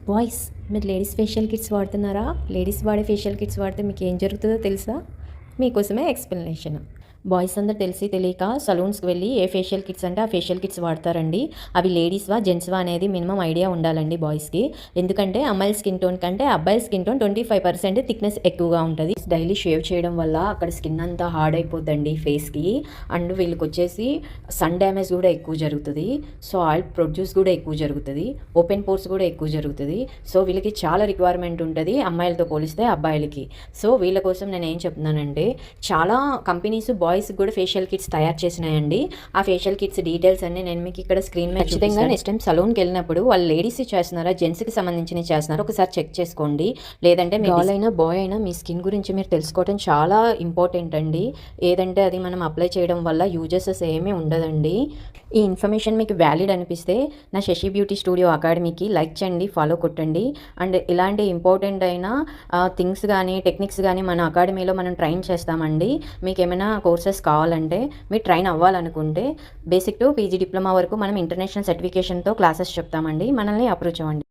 Boys, మీరు ladies facial kits వాడుతున్నారా? Ladies వాడే ఫేషియల్ కిట్స్ వాడితే మీకు ఏం జరుగుతుందో తెలుసా? మీకోసమే ఎక్స్ప్లెనేషన్. బాయ్స్ అందరూ తెలిసి తెలియక సలూన్స్కి వెళ్ళి ఏ ఫేషియల్ కిట్స్ అంటే ఆ ఫేషియల్ కిట్స్ వాడతారండి. అవి లేడీస్వా జెంట్స్వా అనేది మినిమం ఐడియా ఉండాలండి బాయ్స్కి. ఎందుకంటే అమ్మాయిల స్కిన్ టోన్ కంటే అబ్బాయిల స్కిన్ టోన్ 25% థిక్నెస్ ఎక్కువగా ఉంటుంది. డైలీ షేవ్ చేయడం వల్ల అక్కడ స్కిన్ అంతా హార్డ్ అయిపోద్దండి ఫేస్కి. అండ్ వీళ్ళకి వచ్చేసి సన్ డ్యామేజ్ కూడా ఎక్కువ జరుగుతుంది. సో ఆయిల్ ప్రొడ్యూస్ కూడా ఎక్కువ జరుగుతుంది. ఓపెన్ పోర్స్ కూడా ఎక్కువ జరుగుతుంది. సో వీళ్ళకి చాలా రిక్వైర్మెంట్ ఉంటుంది అమ్మాయిలతో పోలిస్తే అబ్బాయిలకి. సో వీళ్ళ కోసం నేను ఏం చెప్తున్నానంటే, చాలా కంపెనీస్ బాయ్స్ కూడా ఫేషియల్ కిట్స్ తయారు చేసినాయండి. ఆ ఫేషియల్ కిట్స్ డీటెయిల్స్ అన్ని నేను మీకు ఇక్కడ స్క్రీన్ మీద ఖచ్చితంగా నెక్స్ట్ టైం సలూన్కి వెళ్ళినప్పుడు వాళ్ళు లేడీస్ చేస్తున్నారా జెంట్స్కి సంబంధించినవి చేస్తున్నారా ఒకసారి చెక్ చేసుకోండి. లేదంటే మీ గర్ల్ అయినా బాయ్ అయినా మీ స్కిన్ గురించి మీరు తెలుసుకోవడం చాలా ఇంపార్టెంట్ అండి. ఏదంటే అది మనం అప్లై చేయడం వల్ల యూజెసెస్ ఏమీ ఉండదండి. ఈ ఇన్ఫర్మేషన్ మీకు వ్యాలిడ్ అనిపిస్తే నా శశి బ్యూటీ స్టూడియో అకాడమీకి లైక్ చేయండి, ఫాలో కొట్టండి. అండ్ ఇలాంటి ఇంపార్టెంట్ అయిన థింగ్స్ కానీ టెక్నిక్స్ కానీ మన అకాడమీలో మనం ట్రైన్ చేస్తామండి. మీకు ఏమైనా కోర్సెస్ కావాలంటే మీరు ట్రైన్ అవ్వాలనుకుంటే బేసిక్ టు పీజీ డిప్లొమా వరకు మనం ఇంటర్నేషనల్ సర్టిఫికేషన్తో క్లాసెస్ చెప్తామండి. మనల్ని అప్రోచ్ అవ్వండి.